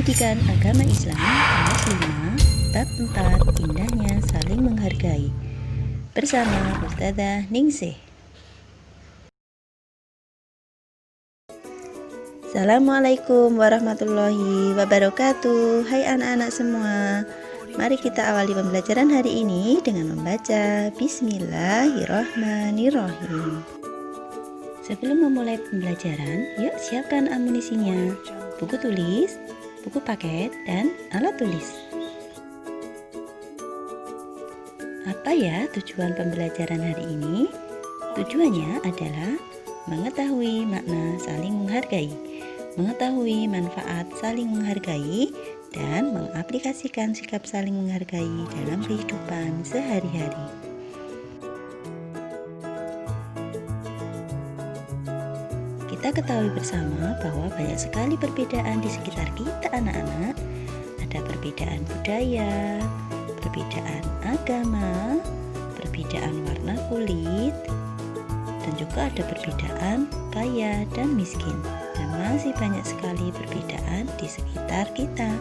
Pendidikan Agama Islam kelas 5 bab 4 indahnya saling menghargai bersama Ustazah Ningsih. Assalamualaikum warahmatullahi wabarakatuh. Hai anak-anak semua, mari kita awali pembelajaran hari ini dengan membaca Bismillahirrahmanirrahim. Sebelum memulai pembelajaran, yuk siapkan amunisinya, buku tulis, buku paket, dan alat tulis. Apa ya tujuan pembelajaran hari ini? Tujuannya adalah mengetahui makna saling menghargai, mengetahui manfaat saling menghargai, dan mengaplikasikan sikap saling menghargai dalam kehidupan sehari-hari. Kita ketahui bersama bahwa banyak sekali perbedaan di sekitar kita anak-anak. Ada perbedaan budaya, perbedaan agama, perbedaan warna kulit, dan juga ada perbedaan kaya dan miskin. Dan masih banyak sekali perbedaan di sekitar kita.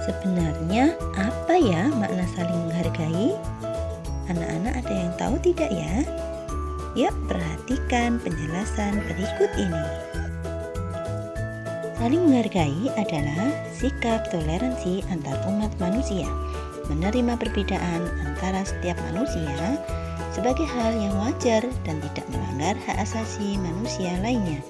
Sebenarnya apa ya makna saling menghargai? Anak-anak ada yang tahu tidak ya? Yuk perhatikan penjelasan berikut ini. Saling menghargai adalah sikap toleransi antar umat manusia, menerima perbedaan antara setiap manusia sebagai hal yang wajar dan tidak melanggar hak asasi manusia lainnya.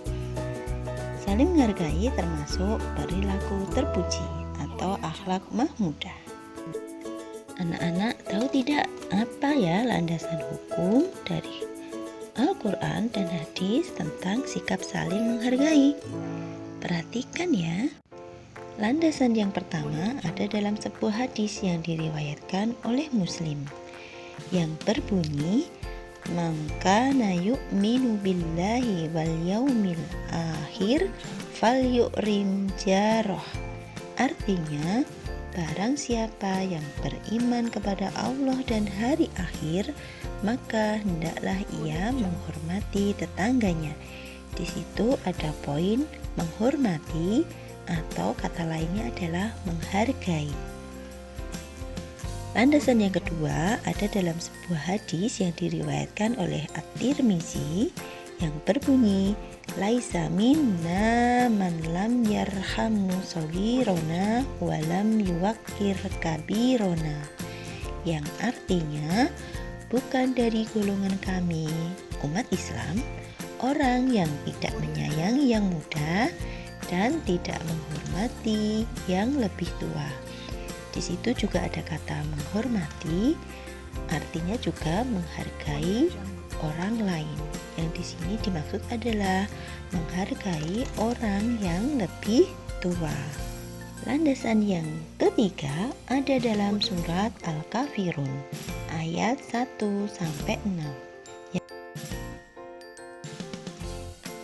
Saling menghargai termasuk perilaku terpuji atau akhlak mahmudah. Anak-anak tahu tidak apa ya landasan hukum dari Al-Quran dan hadis tentang sikap saling menghargai? Perhatikan ya. Landasan yang pertama ada dalam sebuah hadis yang diriwayatkan oleh Muslim yang berbunyi, "Man kana yu'minu billahi wal yaumil akhir falyukrim jarah." Artinya, barang siapa yang beriman kepada Allah dan hari akhir, maka hendaklah ia menghormati tetangganya. Di situ ada poin menghormati, atau kata lainnya adalah menghargai. Landasan yang kedua ada dalam sebuah hadis yang diriwayatkan oleh At-Tirmizi yang berbunyi, "Laisa minna man lam yarhamu saghirona wa lam yuwaqqir kabirona." Yang artinya, bukan dari golongan kami, umat Islam, orang yang tidak menyayangi yang muda dan tidak menghormati yang lebih tua. Di situ juga ada kata menghormati, artinya juga menghargai orang lain. Yang di sini dimaksud adalah menghargai orang yang lebih tua. Landasan yang ketiga ada dalam surat Al-Kafirun ayat 1-6.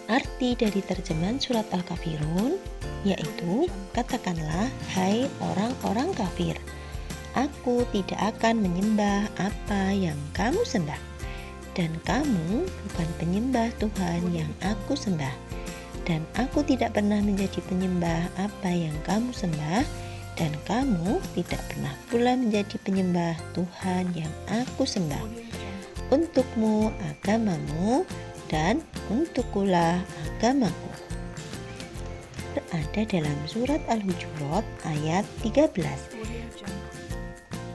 Arti dari terjemahan surat Al-Kafirun yaitu, katakanlah, hai orang-orang kafir, aku tidak akan menyembah apa yang kamu sembah, dan kamu bukan penyembah Tuhan yang aku sembah, dan aku tidak pernah menjadi penyembah apa yang kamu sembah, dan kamu tidak pernah pula menjadi penyembah Tuhan yang aku sembah. Untukmu agamamu, dan untukkulah agamaku. Berada dalam surat Al-Hujurat ayat 13.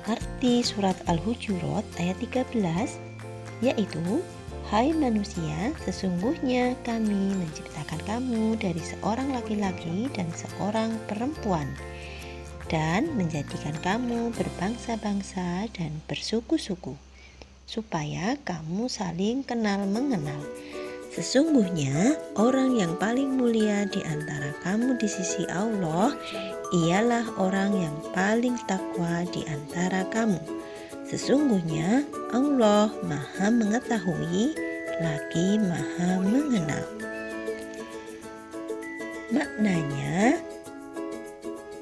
Arti surat Al-Hujurat ayat 13 yaitu, hai manusia, sesungguhnya kami menciptakan kamu dari seorang laki-laki dan seorang perempuan, dan menjadikan kamu berbangsa-bangsa dan bersuku-suku, supaya kamu saling kenal mengenal. Sesungguhnya orang yang paling mulia di antara kamu di sisi Allah ialah orang yang paling takwa di antara kamu. Sesungguhnya Allah Maha Mengetahui lagi Maha Mengenal. Maknanya,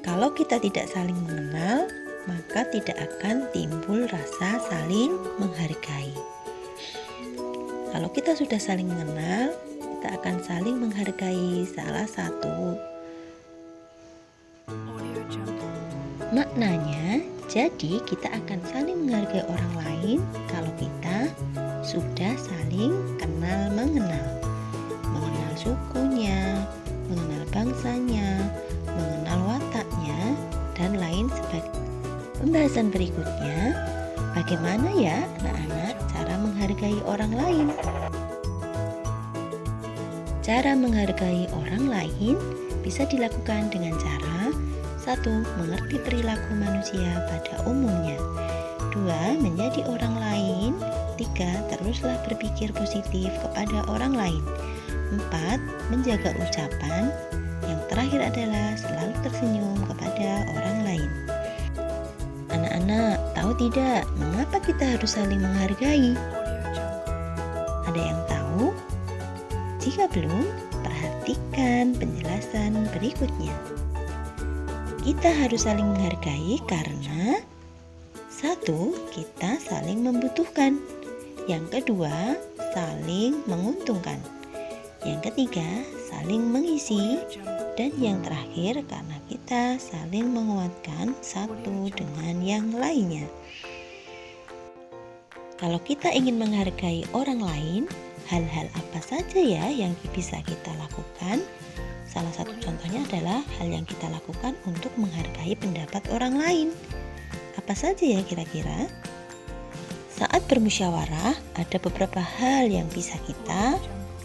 kalau kita tidak saling mengenal, maka tidak akan timbul rasa saling menghargai. Kalau kita sudah saling mengenal, kita akan saling menghargai salah satu. Maknanya, jadi kita akan saling menghargai orang lain kalau kita sudah saling kenal mengenal sukunya, mengenal bangsanya, mengenal wataknya, dan lain sebagainya. Pembahasan berikutnya, bagaimana ya anak-anak cara menghargai orang lain? Cara menghargai orang lain bisa dilakukan dengan cara 1. Mengerti perilaku manusia pada umumnya. 2. Menjadi orang lain. 3. Teruslah berpikir positif kepada orang lain. 4. Menjaga ucapan. Yang terakhir adalah selalu tersenyum kepada orang lain. Anak-anak, tahu tidak mengapa kita harus saling menghargai? Ada yang tahu? Jika belum, perhatikan penjelasan berikutnya. Kita harus saling menghargai karena 1. Kita saling membutuhkan. Yang kedua, saling menguntungkan. Yang ketiga, saling mengisi. Dan yang terakhir, karena kita saling menguatkan satu dengan yang lainnya. Kalau kita ingin menghargai orang lain, hal-hal apa saja ya yang bisa kita lakukan? Salah satu contohnya adalah hal yang kita lakukan untuk menghargai pendapat orang lain. Apa saja ya kira-kira? Saat bermusyawarah, ada beberapa hal yang bisa kita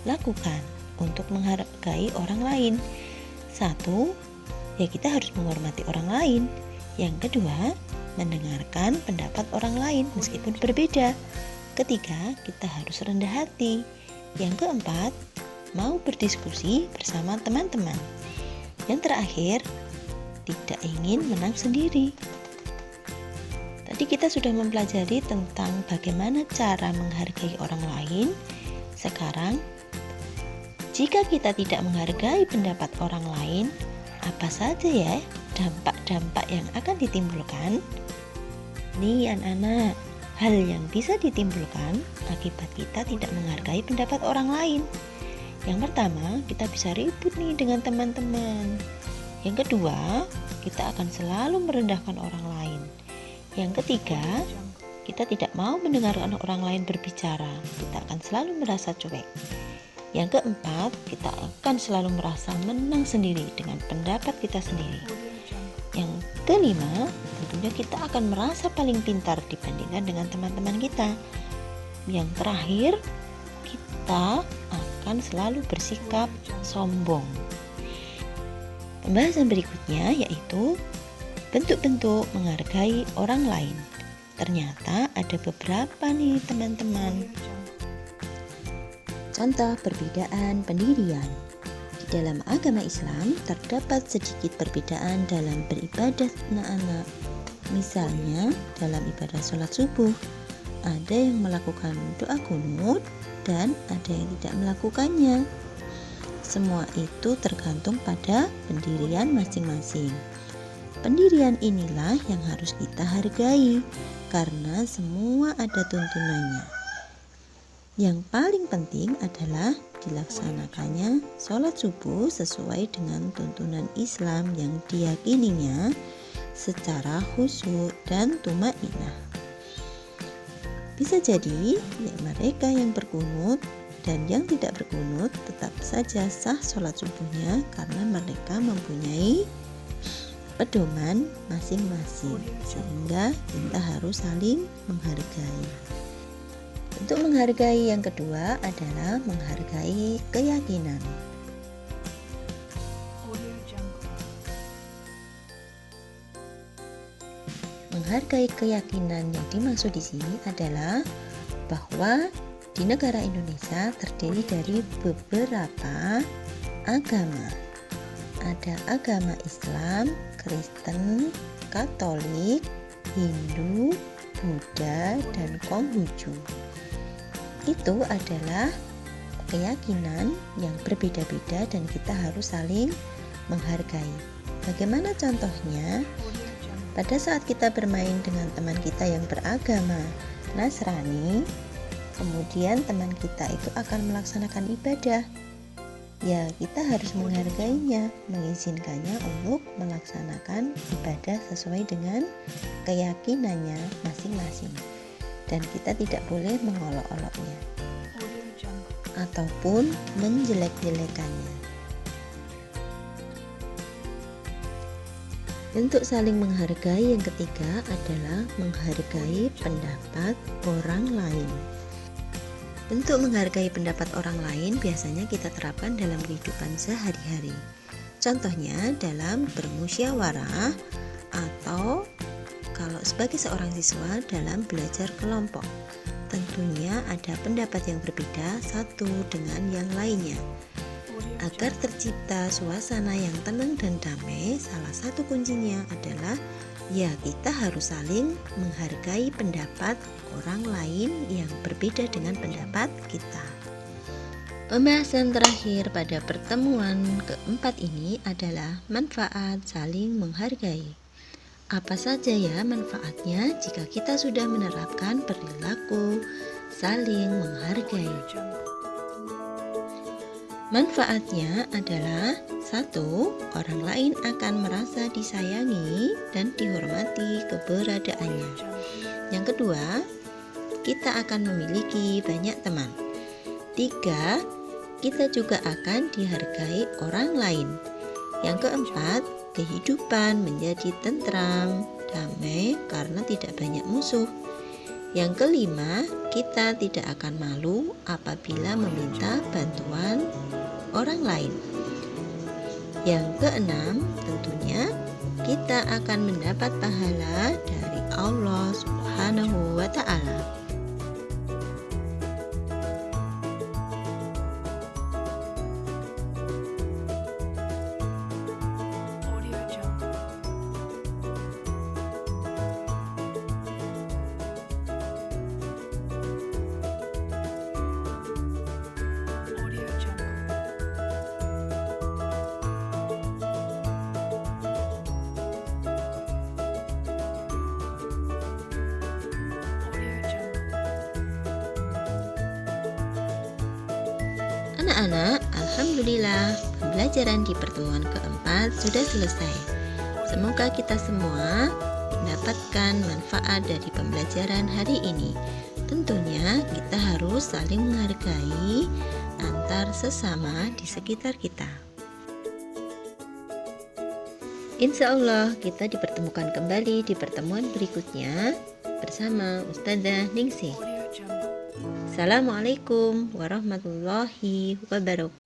lakukan untuk menghargai orang lain. 1. Ya kita harus menghormati orang lain. Yang kedua, mendengarkan pendapat orang lain meskipun berbeda. Ketiga, kita harus rendah hati. Yang keempat, mau berdiskusi bersama teman-teman. Yang terakhir, tidak ingin menang sendiri. Tadi kita sudah mempelajari tentang bagaimana cara menghargai orang lain. Sekarang, jika kita tidak menghargai pendapat orang lain, apa saja ya dampak-dampak yang akan ditimbulkan? Nih anak-anak, hal yang bisa ditimbulkan akibat kita tidak menghargai pendapat orang lain. Yang pertama, kita bisa ribut nih dengan teman-teman. Yang kedua, kita akan selalu merendahkan orang lain. Yang ketiga, kita tidak mau mendengarkan orang lain berbicara. Kita akan selalu merasa cuek. Yang keempat, kita akan selalu merasa menang sendiri dengan pendapat kita sendiri. Yang kelima, tentunya kita akan merasa paling pintar dibandingkan dengan teman-teman kita. Yang terakhir, kita akan selalu bersikap sombong. Pembahasan berikutnya yaitu bentuk-bentuk menghargai orang lain. Ternyata ada beberapa nih teman-teman. Contoh perbedaan pendirian. Di dalam agama Islam terdapat sedikit perbedaan dalam beribadah anak-anak. Misalnya dalam ibadah sholat subuh, ada yang melakukan doa qunut dan ada yang tidak melakukannya. Semua itu tergantung pada pendirian masing-masing. Pendirian inilah yang harus kita hargai karena semua ada tuntunannya. Yang paling penting adalah dilaksanakannya sholat subuh sesuai dengan tuntunan Islam yang diyakininya secara khusyuk dan tumainah. Bisa jadi ya mereka yang berkunut dan yang tidak berkunut tetap saja sah sholat subuhnya karena mereka mempunyai pedoman masing-masing, sehingga kita harus saling menghargai. Untuk menghargai yang kedua adalah menghargai keyakinan. Menghargai keyakinan yang dimaksud di sini adalah bahwa di negara Indonesia terdiri dari beberapa agama. Ada agama Islam, Kristen, Katolik, Hindu, Buddha, dan Konghucu. Itu adalah keyakinan yang berbeda-beda dan kita harus saling menghargai. Bagaimana contohnya? Pada saat kita bermain dengan teman kita yang beragama Nasrani, kemudian teman kita itu akan melaksanakan ibadah. ya kita harus menghargainya, mengizinkannya untuk melaksanakan ibadah sesuai dengan keyakinannya masing-masing. Dan kita tidak boleh mengolok-oloknya ataupun menjelek-jelekannya. Bentuk saling menghargai yang ketiga adalah menghargai pendapat orang lain. Bentuk menghargai pendapat orang lain biasanya kita terapkan dalam kehidupan sehari-hari. Contohnya dalam bermusyawarah atau kalau sebagai seorang siswa dalam belajar kelompok. Tentunya ada pendapat yang berbeda satu dengan yang lainnya. Agar tercipta suasana yang tenang dan damai, salah satu kuncinya adalah ya kita harus saling menghargai pendapat orang lain yang berbeda dengan pendapat kita. Pembahasan terakhir pada pertemuan keempat ini adalah manfaat saling menghargai. Apa saja ya manfaatnya jika kita sudah menerapkan perilaku saling menghargai? Manfaatnya adalah 1. Orang lain akan merasa disayangi dan dihormati keberadaannya. Yang kedua, kita akan memiliki banyak teman. 3. Kita juga akan dihargai orang lain. Yang keempat, kehidupan menjadi tentram, damai karena tidak banyak musuh. Yang kelima, kita tidak akan malu apabila meminta bantuan orang lain. Yang keenam, tentunya kita akan mendapat pahala dari Allah Subhanahu wa Ta'ala. Anak-anak, alhamdulillah pembelajaran di pertemuan keempat sudah selesai. Semoga kita semua mendapatkan manfaat dari pembelajaran hari ini. Tentunya kita harus saling menghargai antar sesama di sekitar kita. Insya Allah kita dipertemukan kembali di pertemuan berikutnya bersama Ustazah Ningsih. Assalamualaikum warahmatullahi wabarakatuh.